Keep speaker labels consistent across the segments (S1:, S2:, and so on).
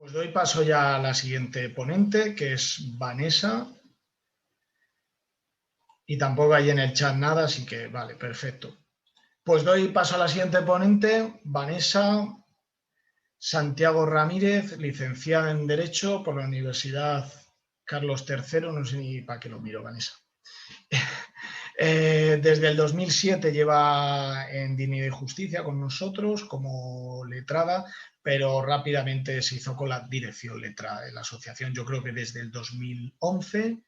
S1: Pues doy paso ya a la siguiente ponente, que es Vanessa. Y tampoco hay en el chat nada, así que vale, perfecto. Pues doy paso a la siguiente ponente, Vanessa Santiago Ramírez, licenciada en Derecho por la Universidad Carlos III, no sé ni para qué lo miro, Vanessa. Desde el 2007 lleva en Dignidad y Justicia con nosotros como letrada, pero rápidamente se hizo con la dirección letrada de la asociación, yo creo que desde el 2011.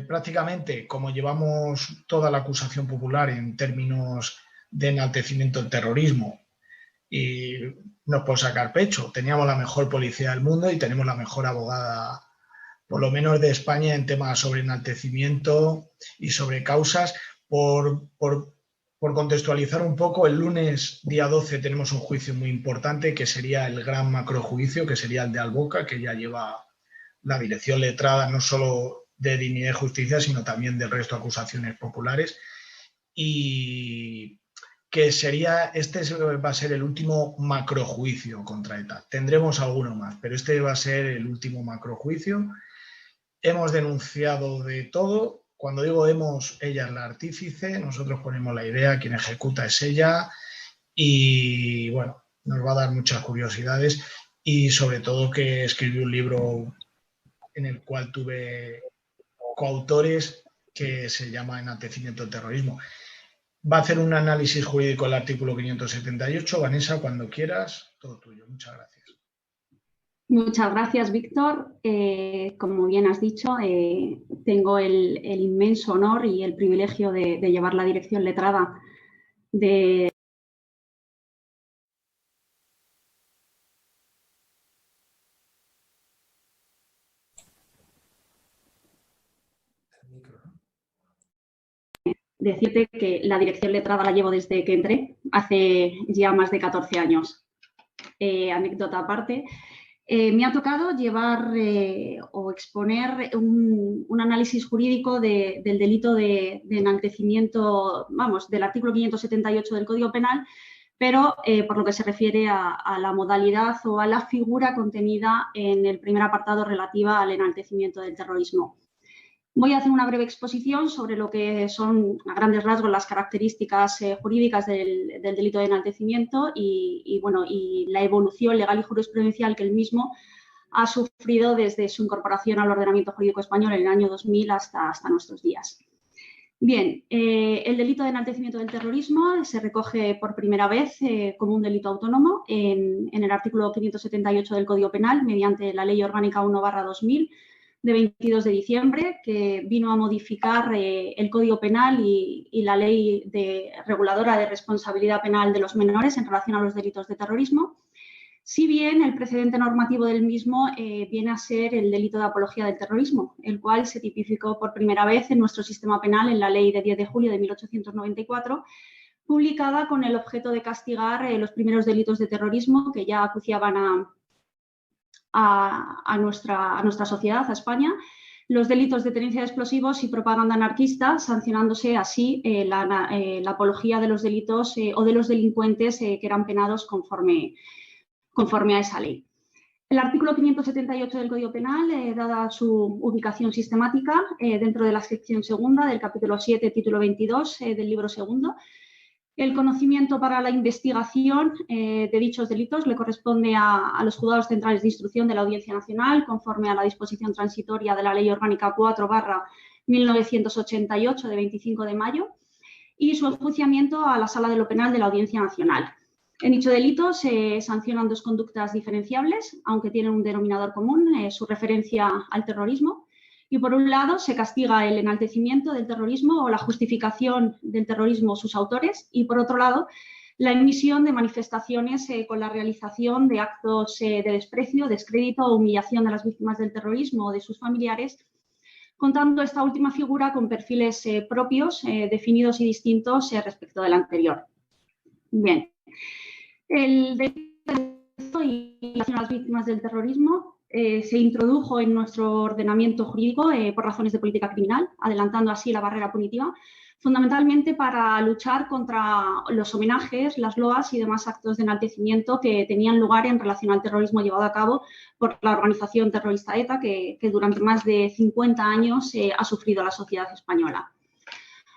S1: Prácticamente, como llevamos toda la acusación popular en términos de enaltecimiento del terrorismo, y nos puedo sacar pecho, teníamos la mejor policía del mundo y tenemos la mejor abogada, por lo menos de España, en temas sobre enaltecimiento y sobre causas. Por contextualizar un poco, el lunes día 12 tenemos un juicio muy importante que sería el gran macrojuicio, que sería el de Alboca, que ya lleva la dirección letrada no solo de Dignidad y Justicia, sino también del resto de acusaciones populares. Y que sería, este va a ser el último macrojuicio contra ETA. Tendremos alguno más, pero este va a ser el último macrojuicio. Hemos denunciado de todo. Cuando digo hemos, ella es la artífice, nosotros ponemos la idea, quien ejecuta es ella, y bueno, nos va a dar muchas curiosidades, y sobre todo que escribió un libro en el cual tuve coautores, que se llama Enaltecimiento del Terrorismo. Va a hacer un análisis jurídico del artículo 578. Vanessa, cuando quieras, todo tuyo. Muchas gracias.
S2: Muchas gracias, Víctor. Como bien has dicho, tengo el inmenso honor y el privilegio de llevar la dirección letrada de decirte que la dirección letrada la llevo desde que entré, hace ya más de 14 años. Anécdota aparte, me ha tocado llevar o exponer un análisis jurídico del delito de enaltecimiento, vamos, del artículo 578 del Código Penal, pero por lo que se refiere a la modalidad o a la figura contenida en el primer apartado relativa al enaltecimiento del terrorismo. Voy a hacer una breve exposición sobre lo que son, a grandes rasgos, las características jurídicas del delito de enaltecimiento y la evolución legal y jurisprudencial que el mismo ha sufrido desde su incorporación al ordenamiento jurídico español en el año 2000 hasta nuestros días. Bien, el delito de enaltecimiento del terrorismo se recoge por primera vez como un delito autónomo en el artículo 578 del Código Penal mediante la Ley Orgánica 1/2000, de 22 de diciembre, que vino a modificar el Código Penal y la Ley reguladora de responsabilidad penal de los menores en relación a los delitos de terrorismo, si bien el precedente normativo del mismo viene a ser el delito de apología del terrorismo, el cual se tipificó por primera vez en nuestro sistema penal en la Ley de 10 de julio de 1894, publicada con el objeto de castigar los primeros delitos de terrorismo que ya acuciaban a nuestra sociedad, a España, los delitos de tenencia de explosivos y propaganda anarquista, sancionándose así la apología de los delitos o de los delincuentes que eran penados conforme a esa ley. El artículo 578 del Código Penal, dada su ubicación sistemática dentro de la sección segunda del capítulo 7, título 22 del libro segundo, el conocimiento para la investigación de dichos delitos le corresponde a los juzgados centrales de instrucción de la Audiencia Nacional, conforme a la disposición transitoria de la Ley Orgánica 4/1988 de 25 de mayo, y su enjuiciamiento a la Sala de lo Penal de la Audiencia Nacional. En dicho delito se sancionan dos conductas diferenciables, aunque tienen un denominador común, su referencia al terrorismo. Y por un lado se castiga el enaltecimiento del terrorismo o la justificación del terrorismo sus autores, y por otro lado la emisión de manifestaciones con la realización de actos de desprecio, descrédito o humillación de las víctimas del terrorismo o de sus familiares, contando esta última figura con perfiles propios, definidos y distintos respecto del anterior. Bien, el delito y las víctimas del terrorismo se introdujo en nuestro ordenamiento jurídico por razones de política criminal, adelantando así la barrera punitiva, fundamentalmente para luchar contra los homenajes, las loas y demás actos de enaltecimiento que tenían lugar en relación al terrorismo llevado a cabo por la organización terrorista ETA, que durante más de 50 años ha sufrido la sociedad española.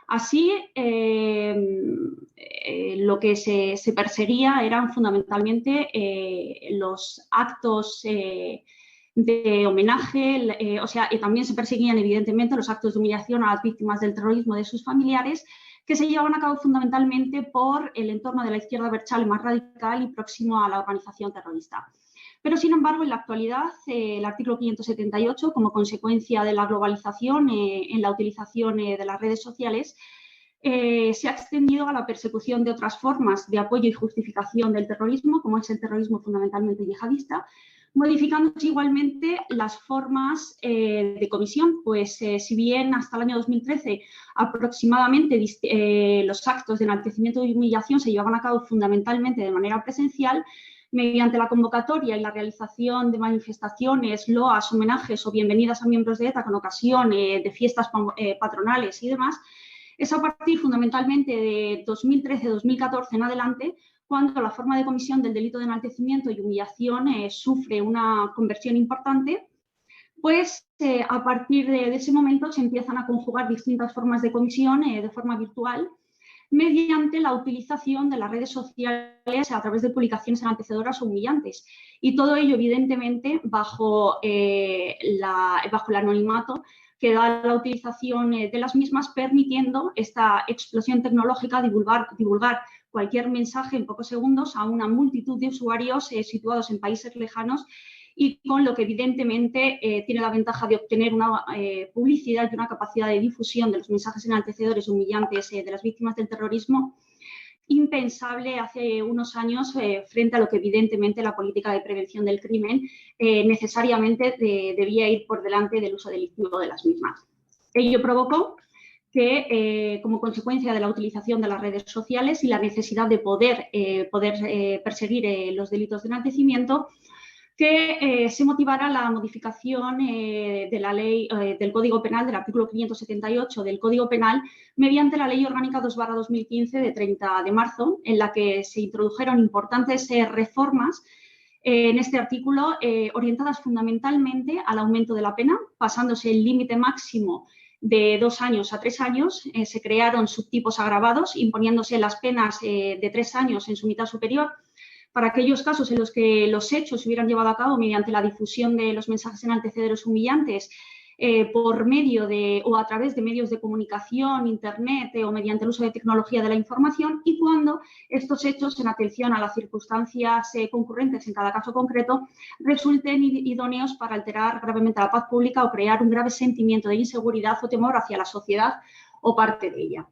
S2: Así, lo que se perseguía eran fundamentalmente los actos de homenaje, y también se perseguían evidentemente los actos de humillación a las víctimas del terrorismo de sus familiares, que se llevaban a cabo fundamentalmente por el entorno de la izquierda abertzale más radical y próximo a la organización terrorista. Pero, sin embargo, en la actualidad, el artículo 578, como consecuencia de la globalización en la utilización de las redes sociales, se ha extendido a la persecución de otras formas de apoyo y justificación del terrorismo, como es el terrorismo fundamentalmente yihadista, modificándose igualmente las formas de comisión, pues si bien hasta el año 2013 aproximadamente los actos de enaltecimiento y humillación se llevaban a cabo fundamentalmente de manera presencial, mediante la convocatoria y la realización de manifestaciones, loas, homenajes o bienvenidas a miembros de ETA con ocasión de fiestas patronales y demás, es a partir fundamentalmente de 2013-2014 en adelante cuando la forma de comisión del delito de enaltecimiento y humillación sufre una conversión importante, pues a partir de ese momento se empiezan a conjugar distintas formas de comisión de forma virtual mediante la utilización de las redes sociales a través de publicaciones enaltecedoras o humillantes. Y todo ello, evidentemente, bajo el anonimato que da la utilización de las mismas, permitiendo esta explosión tecnológica divulgar cualquier mensaje en pocos segundos a una multitud de usuarios situados en países lejanos y con lo que evidentemente tiene la ventaja de obtener una publicidad y una capacidad de difusión de los mensajes enaltecedores, humillantes de las víctimas del terrorismo impensable hace unos años frente a lo que evidentemente la política de prevención del crimen necesariamente debía ir por delante del uso delictivo de las mismas. Ello provocó que, como consecuencia de la utilización de las redes sociales y la necesidad de poder perseguir los delitos de enaltecimiento, que se motivara la modificación de la ley del Código Penal, del artículo 578 del Código Penal, mediante la Ley Orgánica 2/2015 de 30 de marzo, en la que se introdujeron importantes reformas en este artículo orientadas fundamentalmente al aumento de la pena, pasándose el límite máximo de 2 años a 3 años, se crearon subtipos agravados, imponiéndose las penas de 3 años en su mitad superior, para aquellos casos en los que los hechos se hubieran llevado a cabo mediante la difusión de los mensajes enaltecedores humillantes por medio de o a través de medios de comunicación, internet o mediante el uso de tecnología de la información, y cuando estos hechos, en atención a las circunstancias concurrentes en cada caso concreto, resulten idóneos para alterar gravemente la paz pública o crear un grave sentimiento de inseguridad o temor hacia la sociedad o parte de ella.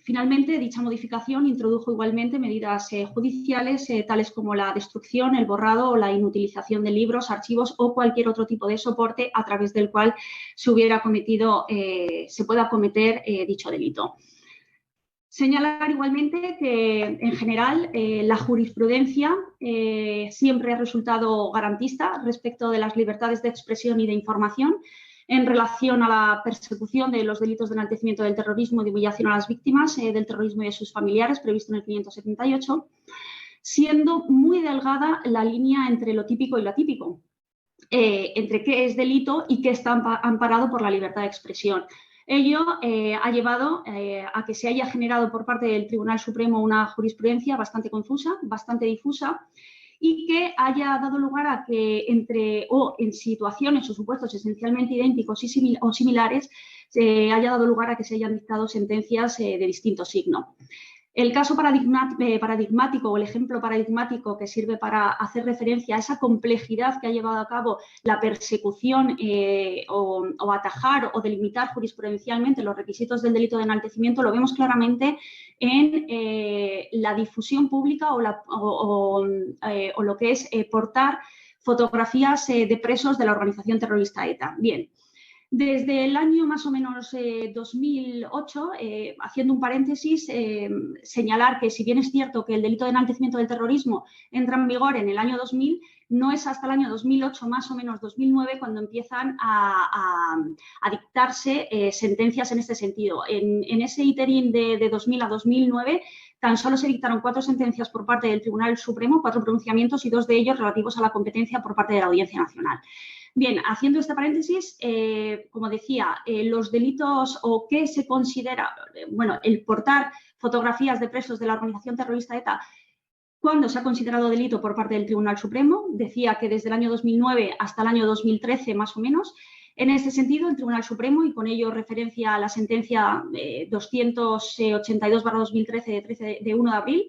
S2: Finalmente, dicha modificación introdujo igualmente medidas judiciales tales como la destrucción, el borrado o la inutilización de libros, archivos o cualquier otro tipo de soporte a través del cual se pueda cometer dicho delito. Señalar igualmente que, en general, la jurisprudencia siempre ha resultado garantista respecto de las libertades de expresión y de información en relación a la persecución de los delitos de enaltecimiento del terrorismo y de humillación a las víctimas del terrorismo y de sus familiares, previsto en el 578, siendo muy delgada la línea entre lo típico y lo atípico, entre qué es delito y qué está amparado por la libertad de expresión. Ello ha llevado a que se haya generado por parte del Tribunal Supremo una jurisprudencia bastante confusa, bastante difusa, y que haya dado lugar a que en situaciones o supuestos esencialmente idénticos o similares, haya dado lugar a que se hayan dictado sentencias de distinto signo. El caso paradigmático o el ejemplo paradigmático que sirve para hacer referencia a esa complejidad que ha llevado a cabo la persecución o atajar o delimitar jurisprudencialmente los requisitos del delito de enaltecimiento lo vemos claramente en la difusión pública o lo que es portar fotografías de presos de la organización terrorista ETA. Bien. Desde el año más o menos 2008, haciendo un paréntesis, señalar que si bien es cierto que el delito de enaltecimiento del terrorismo entra en vigor en el año 2000, no es hasta el año 2008, más o menos 2009, cuando empiezan a dictarse sentencias en este sentido. En ese iterín de 2000 a 2009, tan solo se dictaron 4 sentencias por parte del Tribunal Supremo, 4 pronunciamientos y 2 de ellos relativos a la competencia por parte de la Audiencia Nacional. Bien, haciendo este paréntesis, como decía, los delitos o qué se considera, bueno, el portar fotografías de presos de la organización terrorista ETA, ¿cuándo se ha considerado delito por parte del Tribunal Supremo? Decía que desde el año 2009 hasta el año 2013, más o menos. En este sentido, el Tribunal Supremo, y con ello referencia a la sentencia 282/2013 de 1 de abril,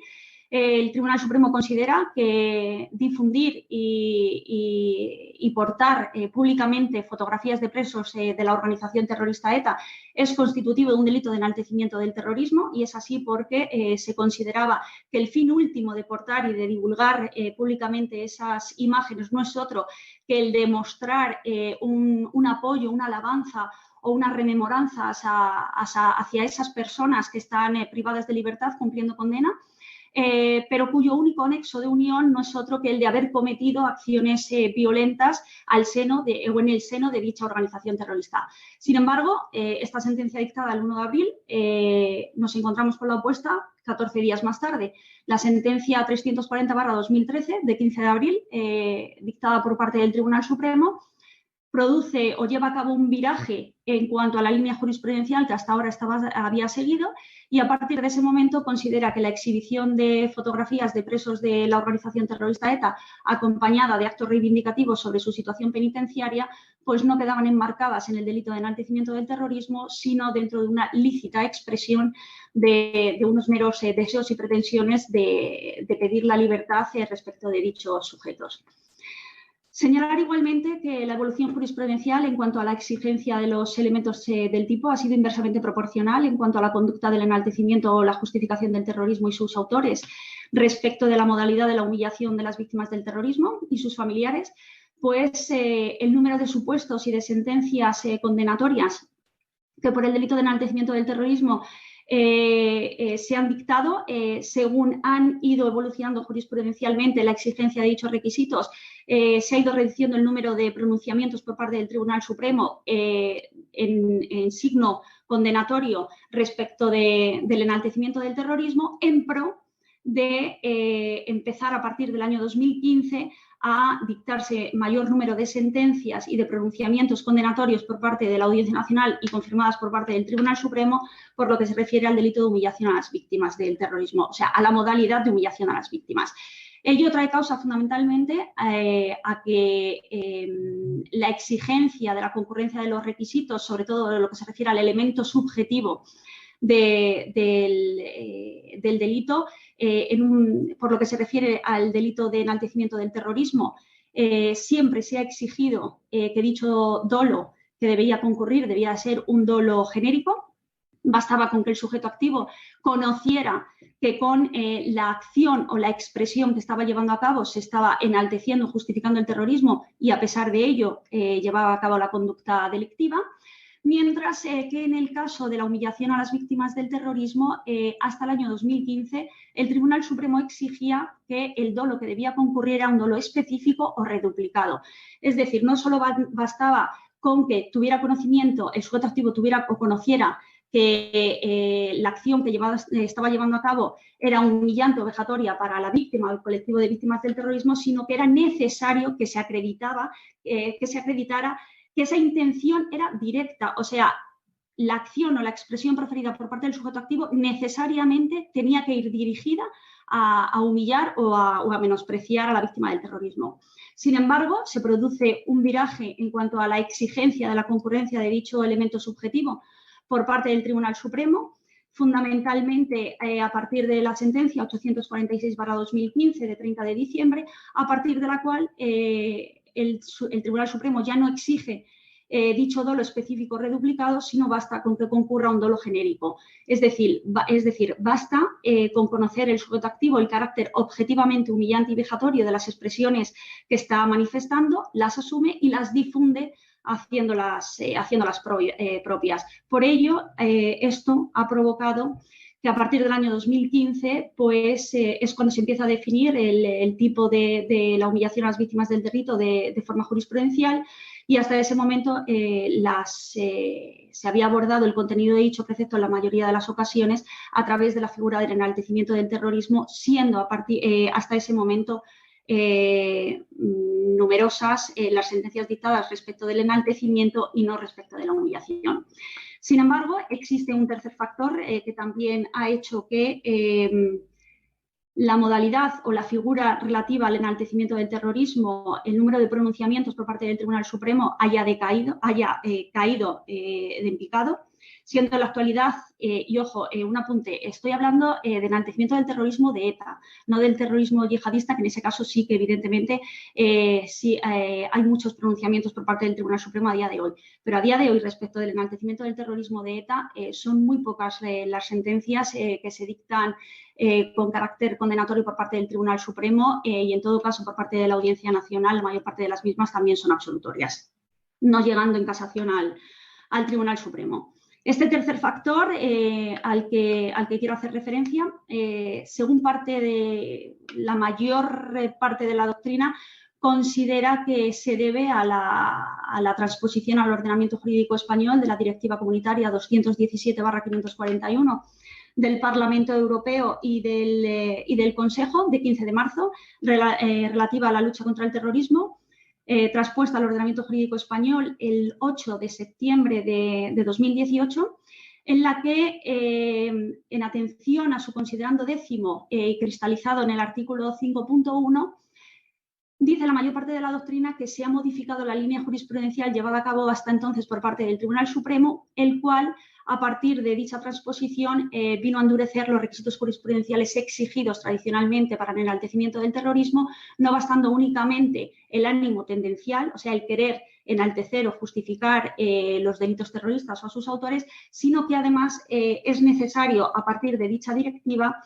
S2: el Tribunal Supremo considera que difundir y portar públicamente fotografías de presos de la organización terrorista ETA es constitutivo de un delito de enaltecimiento del terrorismo, y es así porque se consideraba que el fin último de portar y de divulgar públicamente esas imágenes no es otro que el de mostrar un apoyo, una alabanza o una rememoranza hacia esas personas que están privadas de libertad cumpliendo condena, pero cuyo único nexo de unión no es otro que el de haber cometido acciones violentas en el seno de dicha organización terrorista. Sin embargo, esta sentencia dictada el 1 de abril, nos encontramos con la opuesta 14 días más tarde. La sentencia 340/2013 de 15 de abril, dictada por parte del Tribunal Supremo, produce o lleva a cabo un viraje en cuanto a la línea jurisprudencial que hasta ahora había seguido, y a partir de ese momento considera que la exhibición de fotografías de presos de la organización terrorista ETA acompañada de actos reivindicativos sobre su situación penitenciaria pues no quedaban enmarcadas en el delito de enaltecimiento del terrorismo, sino dentro de una lícita expresión de unos meros deseos y pretensiones de pedir la libertad respecto de dichos sujetos. Señalar igualmente que la evolución jurisprudencial en cuanto a la exigencia de los elementos del tipo ha sido inversamente proporcional en cuanto a la conducta del enaltecimiento o la justificación del terrorismo y sus autores respecto de la modalidad de la humillación de las víctimas del terrorismo y sus familiares, pues el número de supuestos y de sentencias condenatorias que por el delito de enaltecimiento del terrorismo se han dictado, según han ido evolucionando jurisprudencialmente la exigencia de dichos requisitos, se ha ido reduciendo el número de pronunciamientos por parte del Tribunal Supremo en signo condenatorio respecto del enaltecimiento del terrorismo, en pro de empezar a partir del año 2015 a dictarse mayor número de sentencias y de pronunciamientos condenatorios por parte de la Audiencia Nacional y confirmadas por parte del Tribunal Supremo por lo que se refiere al delito de humillación a las víctimas del terrorismo, o sea, a la modalidad de humillación a las víctimas. Ello trae causa fundamentalmente a que la exigencia de la concurrencia de los requisitos, sobre todo de lo que se refiere al elemento subjetivo del delito, por lo que se refiere al delito de enaltecimiento del terrorismo, siempre se ha exigido que dicho dolo que debía concurrir debía ser un dolo genérico. Bastaba con que el sujeto activo conociera que con la acción o la expresión que estaba llevando a cabo se estaba enalteciendo, justificando el terrorismo, y a pesar de ello llevaba a cabo la conducta delictiva. Mientras que en el caso de la humillación a las víctimas del terrorismo, hasta el año 2015, el Tribunal Supremo exigía que el dolo que debía concurrir era un dolo específico o reduplicado. Es decir, no solo bastaba con que tuviera conocimiento, el sujeto activo tuviera o conociera que la acción que estaba llevando a cabo era humillante o vejatoria para la víctima o el colectivo de víctimas del terrorismo, sino que era necesario que se acreditara que esa intención era directa, o sea, la acción o la expresión proferida por parte del sujeto activo necesariamente tenía que ir dirigida a humillar o a menospreciar a la víctima del terrorismo. Sin embargo, se produce un viraje en cuanto a la exigencia de la concurrencia de dicho elemento subjetivo por parte del Tribunal Supremo, fundamentalmente a partir de la sentencia 846/2015 de 30 de diciembre, a partir de la cual el Tribunal Supremo ya no exige dicho dolo específico reduplicado, sino basta con que concurra un dolo genérico. Es decir, basta con conocer el sujeto activo el carácter objetivamente humillante y vejatorio de las expresiones que está manifestando, las asume y las difunde haciéndolas propias. Por ello, esto ha provocado que a partir del año 2015 pues, es cuando se empieza a definir el tipo de la humillación a las víctimas del delito de forma jurisprudencial, y hasta ese momento se había abordado el contenido de dicho precepto en la mayoría de las ocasiones a través de la figura del enaltecimiento del terrorismo, siendo hasta ese momento numerosas las sentencias dictadas respecto del enaltecimiento y no respecto de la humillación. Sin embargo, existe un tercer factor que también ha hecho que la modalidad o la figura relativa al enaltecimiento del terrorismo, el número de pronunciamientos por parte del Tribunal Supremo haya caído en picado, siendo en la actualidad, y ojo, un apunte, estoy hablando de enaltecimiento del terrorismo de ETA, no del terrorismo yihadista, que en ese caso sí que evidentemente sí, hay muchos pronunciamientos por parte del Tribunal Supremo a día de hoy. Pero a día de hoy, respecto del enaltecimiento del terrorismo de ETA, son muy pocas las sentencias que se dictan con carácter condenatorio por parte del Tribunal Supremo y, en todo caso, por parte de la Audiencia Nacional, la mayor parte de las mismas también son absolutorias, no llegando en casación al Tribunal Supremo. Este tercer factor al que quiero hacer referencia, según la mayor parte de la doctrina, considera que se debe a la transposición al ordenamiento jurídico español de la Directiva Comunitaria 217/541 del Parlamento Europeo y del Consejo de 15 de marzo relativa a la lucha contra el terrorismo, traspuesta al ordenamiento jurídico español el 8 de septiembre de 2018, en la que, en atención a su considerando décimo y cristalizado en el artículo 5.1, dice la mayor parte de la doctrina que se ha modificado la línea jurisprudencial llevada a cabo hasta entonces por parte del Tribunal Supremo, el cual, a partir de dicha transposición, vino a endurecer los requisitos jurisprudenciales exigidos tradicionalmente para el enaltecimiento del terrorismo, no bastando únicamente el ánimo tendencial, o sea, el querer enaltecer o justificar los delitos terroristas o a sus autores, sino que además es necesario, a partir de dicha directiva,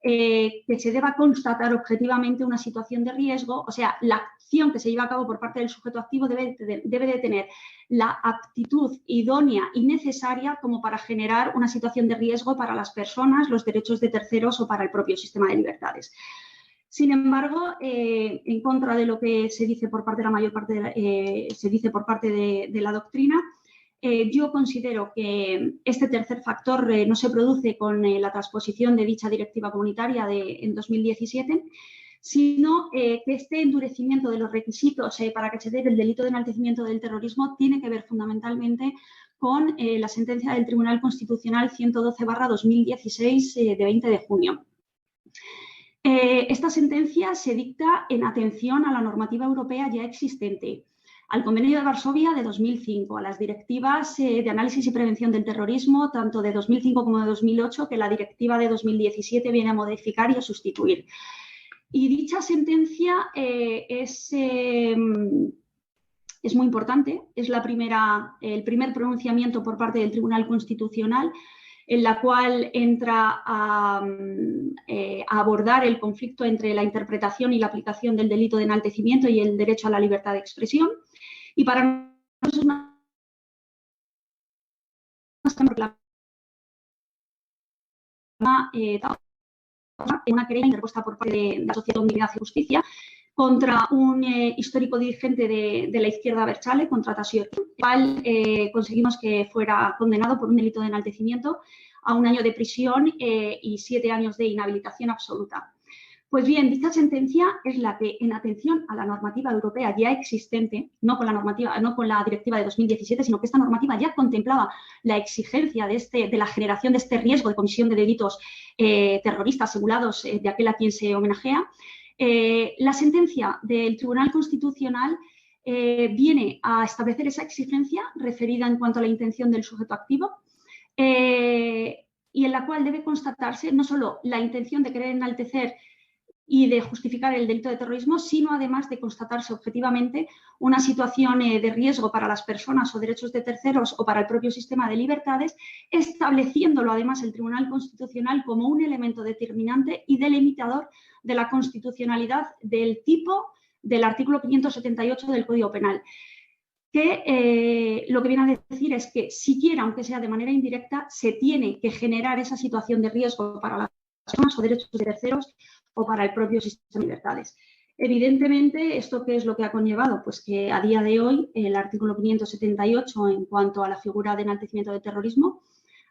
S2: que se deba constatar objetivamente una situación de riesgo, o sea, la acción que se lleva a cabo por parte del sujeto activo debe de tener la aptitud idónea y necesaria como para generar una situación de riesgo para las personas, los derechos de terceros o para el propio sistema de libertades. Sin embargo, en contra de lo que se dice por parte de la mayor parte de la doctrina, yo considero que este tercer factor no se produce con la transposición de dicha directiva comunitaria en 2017, sino que este endurecimiento de los requisitos para que se dé el delito de enaltecimiento del terrorismo tiene que ver fundamentalmente con la sentencia del Tribunal Constitucional 112/2016 de 20 de junio. Esta sentencia se dicta en atención a la normativa europea ya existente, al Convenio de Varsovia de 2005, a las directivas de análisis y prevención del terrorismo, tanto de 2005 como de 2008, que la directiva de 2017 viene a modificar y a sustituir. Y dicha sentencia es muy importante, es el primer pronunciamiento por parte del Tribunal Constitucional, en la cual entra a abordar el conflicto entre la interpretación y la aplicación del delito de enaltecimiento y el derecho a la libertad de expresión. Y para nosotros es una querella interpuesta por parte de la Sociedad de Unidad y Justicia contra un histórico dirigente de la izquierda abertzale, contra Tasio, el cual conseguimos que fuera condenado por un delito de enaltecimiento a 1 año de prisión y 7 años de inhabilitación absoluta. Pues bien, dicha sentencia es la que, en atención a la normativa europea ya existente, no con la directiva de 2017, sino que esta normativa ya contemplaba la exigencia de la generación de este riesgo de comisión de delitos terroristas simulados de aquel a quien se homenajea. La sentencia del Tribunal Constitucional viene a establecer esa exigencia referida en cuanto a la intención del sujeto activo y en la cual debe constatarse no solo la intención de querer enaltecer y de justificar el delito de terrorismo, sino además de constatarse objetivamente una situación de riesgo para las personas o derechos de terceros o para el propio sistema de libertades, estableciéndolo además el Tribunal Constitucional como un elemento determinante y delimitador de la constitucionalidad del tipo del artículo 578 del Código Penal. que lo que viene a decir es que siquiera, aunque sea de manera indirecta, se tiene que generar esa situación de riesgo para las personas o derechos de terceros o para el propio sistema de libertades. Evidentemente, ¿esto qué es lo que ha conllevado? Pues que a día de hoy el artículo 578 en cuanto a la figura de enaltecimiento de terrorismo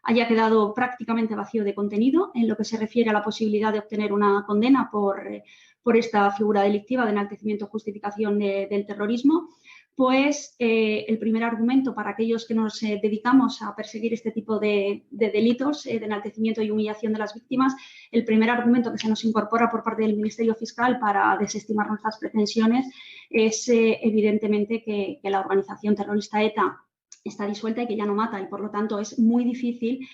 S2: haya quedado prácticamente vacío de contenido en lo que se refiere a la posibilidad de obtener una condena por esta figura delictiva de enaltecimiento o justificación del terrorismo. Pues el primer argumento para aquellos que nos dedicamos a perseguir este tipo de delitos de enaltecimiento y humillación de las víctimas, el primer argumento que se nos incorpora por parte del Ministerio Fiscal para desestimar nuestras pretensiones es evidentemente que la organización terrorista ETA está disuelta y que ya no mata, y por lo tanto es muy difícil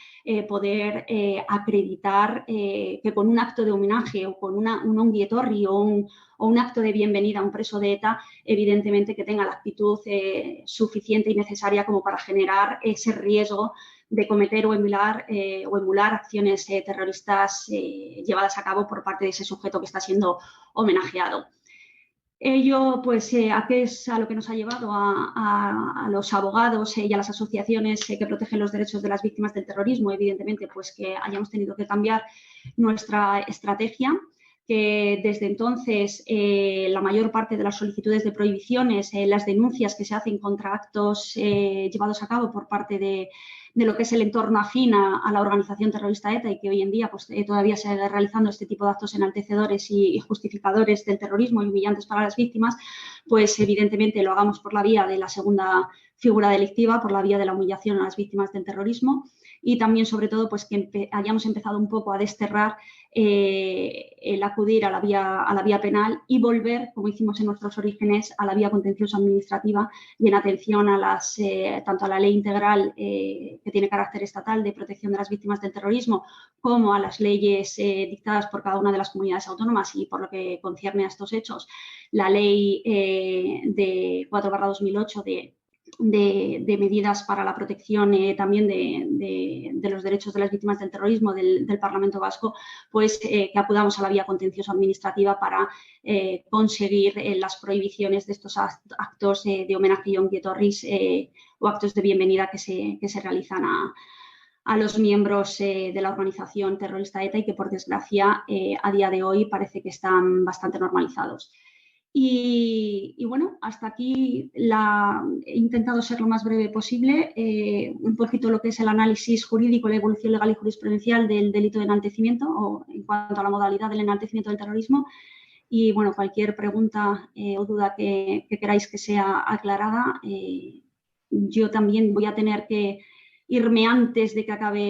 S2: poder acreditar que con un acto de homenaje o con un ongi etorri o un acto de bienvenida a un preso de ETA, evidentemente que tenga la actitud suficiente y necesaria como para generar ese riesgo de cometer o emular acciones terroristas llevadas a cabo por parte de ese sujeto que está siendo homenajeado. Ello, pues, ¿a qué es a lo que nos ha llevado a los abogados y a las asociaciones que protegen los derechos de las víctimas del terrorismo? Evidentemente, pues que hayamos tenido que cambiar nuestra estrategia, que desde entonces la mayor parte de las solicitudes de prohibiciones, las denuncias que se hacen contra actos llevados a cabo por parte de lo que es el entorno afín a la organización terrorista ETA, y que hoy en día pues, todavía se sigue realizando este tipo de actos enaltecedores y justificadores del terrorismo y humillantes para las víctimas, pues evidentemente lo hagamos por la vía de la segunda figura delictiva, por la vía de la humillación a las víctimas del terrorismo, y también, sobre todo, pues que hayamos empezado un poco a desterrar el acudir a la vía penal y volver, como hicimos en nuestros orígenes, a la vía contenciosa administrativa, y en atención a tanto a la ley integral que tiene carácter estatal de protección de las víctimas del terrorismo, como a las leyes dictadas por cada una de las comunidades autónomas. Y por lo que concierne a estos hechos, la ley de 4/2008 de medidas para la protección también de los derechos de las víctimas del terrorismo del Parlamento Vasco, pues que acudamos a la vía contenciosa administrativa para conseguir las prohibiciones de estos actos de homenaje y ongi etorris o actos de bienvenida que se realizan a los miembros de la organización terrorista ETA, y que, por desgracia, a día de hoy parece que están bastante normalizados. Y bueno, hasta aquí he intentado ser lo más breve posible, un poquito lo que es el análisis jurídico, la evolución legal y jurisprudencial del delito de enaltecimiento o en cuanto a la modalidad del enaltecimiento del terrorismo. Y bueno, cualquier pregunta o duda que queráis que sea aclarada, yo también voy a tener que irme antes de que acabe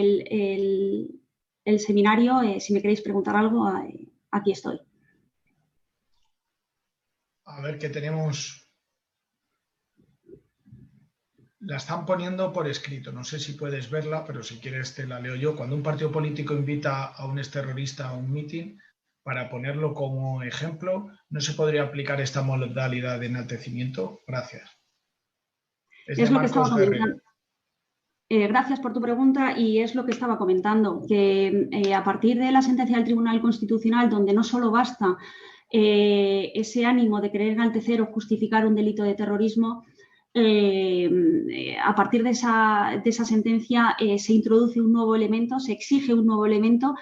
S2: el seminario. Si me queréis preguntar algo, aquí estoy.
S1: A ver, que tenemos... La están poniendo por escrito, no sé si puedes verla, pero si quieres te la leo yo. Cuando un partido político invita a un exterrorista a un mitin, para ponerlo como ejemplo, ¿no se podría aplicar esta modalidad de enaltecimiento? Gracias.
S2: Es lo que estaba comentando. Gracias por tu pregunta, y es lo que estaba comentando, que a partir de la sentencia del Tribunal Constitucional, donde no solo basta ese ánimo de querer enaltecer o justificar un delito de terrorismo, a partir de esa sentencia se introduce un nuevo elemento, se exige un nuevo elemento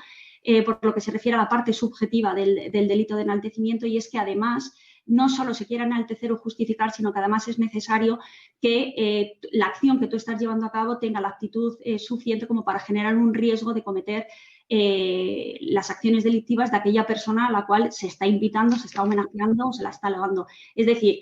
S2: por lo que se refiere a la parte subjetiva del delito de enaltecimiento, y es que además no solo se quiera enaltecer o justificar, sino que además es necesario que la acción que tú estás llevando a cabo tenga la actitud suficiente como para generar un riesgo de cometer las acciones delictivas de aquella persona a la cual se está invitando, se está homenajeando o se la está alabando. Es decir,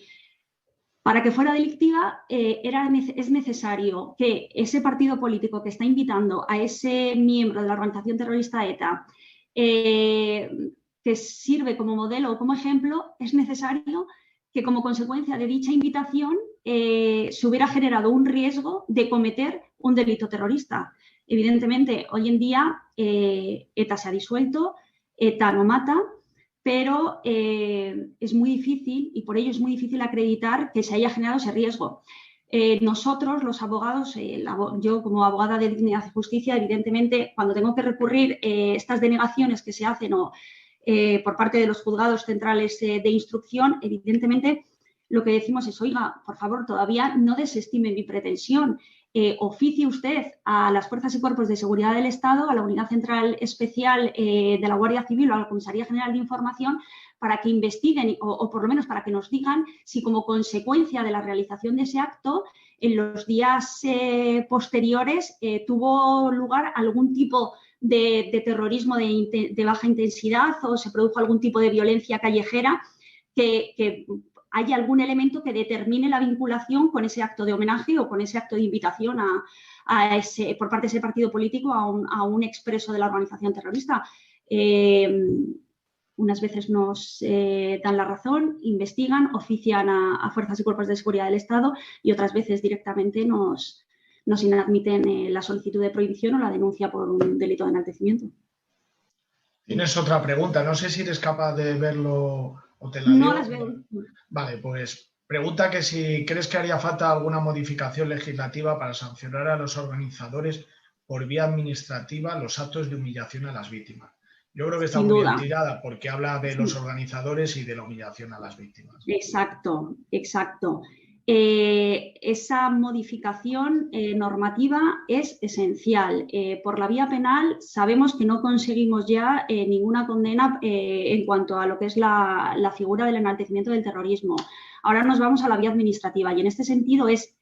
S2: para que fuera delictiva es necesario que ese partido político que está invitando a ese miembro de la organización terrorista ETA, que sirve como modelo o como ejemplo, es necesario que como consecuencia de dicha invitación se hubiera generado un riesgo de cometer un delito terrorista. Evidentemente, hoy en día ETA se ha disuelto, ETA no mata, pero es muy difícil, y por ello es muy difícil acreditar que se haya generado ese riesgo. Nosotros, los abogados, yo como abogada de Dignidad y Justicia, evidentemente, cuando tengo que recurrir estas denegaciones que se hacen por parte de los juzgados centrales de instrucción, evidentemente lo que decimos es, oiga, por favor, todavía no desestime mi pretensión. Oficie usted a las Fuerzas y Cuerpos de Seguridad del Estado, a la Unidad Central Especial de la Guardia Civil o a la Comisaría General de Información para que investiguen o por lo menos para que nos digan si como consecuencia de la realización de ese acto en los días posteriores tuvo lugar algún tipo de terrorismo de baja intensidad o se produjo algún tipo de violencia callejera que haya algún elemento que determine la vinculación con ese acto de homenaje o con ese acto de invitación por parte de ese partido político a un expreso de la organización terrorista. Unas veces nos dan la razón, investigan, ofician a Fuerzas y Cuerpos de Seguridad del Estado y otras veces directamente nos inadmiten la solicitud de prohibición o la denuncia por un delito de enaltecimiento.
S1: Tienes otra pregunta, no sé si eres capaz de verlo o te la
S2: No
S1: leo.
S2: las veo.
S1: Vale, pues pregunta que si crees que haría falta alguna modificación legislativa para sancionar a los organizadores por vía administrativa los actos de humillación a las víctimas. Yo creo que está muy bien tirada porque habla de los organizadores y de la humillación a las víctimas.
S2: Exacto, exacto. Esa modificación normativa es esencial. Por la vía penal sabemos que no conseguimos ya ninguna condena en cuanto a lo que es la figura del enaltecimiento del terrorismo. Ahora nos vamos a la vía administrativa y en este sentido es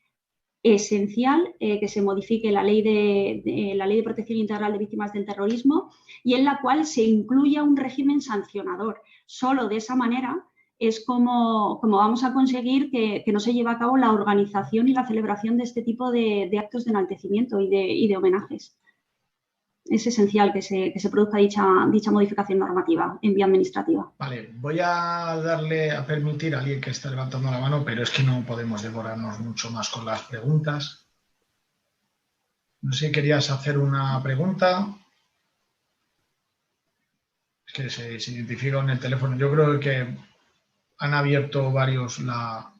S2: esencial que se modifique la ley de protección integral de víctimas del terrorismo y en la cual se incluya un régimen sancionador. Solo de esa manera es como vamos a conseguir que no se lleve a cabo la organización y la celebración de este tipo de actos de enaltecimiento y de homenajes. Es esencial que se produzca dicha modificación normativa en vía administrativa.
S1: Vale, voy a permitir a alguien que está levantando la mano, pero es que no podemos devorarnos mucho más con las preguntas. No sé si querías hacer una pregunta. Es que se identifica en el teléfono. Yo creo que han abierto varios Nada.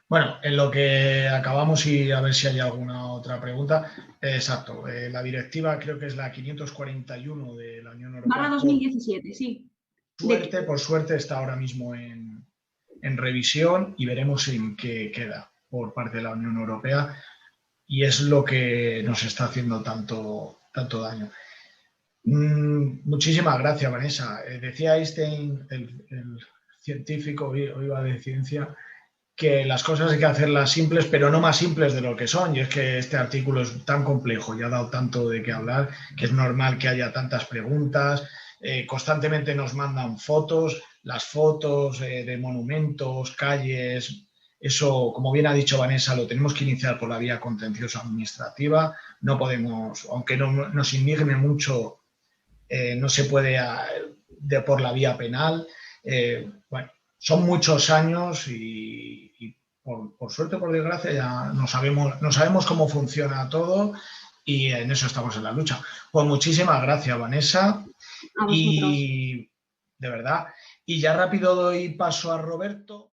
S1: Bueno, en lo que acabamos y a ver si hay alguna otra pregunta. Exacto, la directiva creo que es la 541 de la Unión Europea.
S2: Barra 2017, sí.
S1: Por suerte está ahora mismo en revisión y veremos en qué queda por parte de la Unión Europea y es lo que nos está haciendo tanto daño. Muchísimas gracias, Vanessa. Decía Einstein, el científico, iba de ciencia, que las cosas hay que hacerlas simples, pero no más simples de lo que son. Y es que este artículo es tan complejo y ha dado tanto de qué hablar que es normal que haya tantas preguntas. Constantemente nos mandan fotos, las fotos de monumentos, calles. Eso, como bien ha dicho Vanessa, lo tenemos que iniciar por la vía contenciosa administrativa. No podemos, aunque nos indigne mucho, no se puede por la vía penal. Bueno, son muchos años y por suerte, por desgracia, ya no sabemos cómo funciona todo y en eso estamos en la lucha. Pues muchísimas gracias, Vanessa. Y de verdad. Y ya rápido doy paso a Roberto.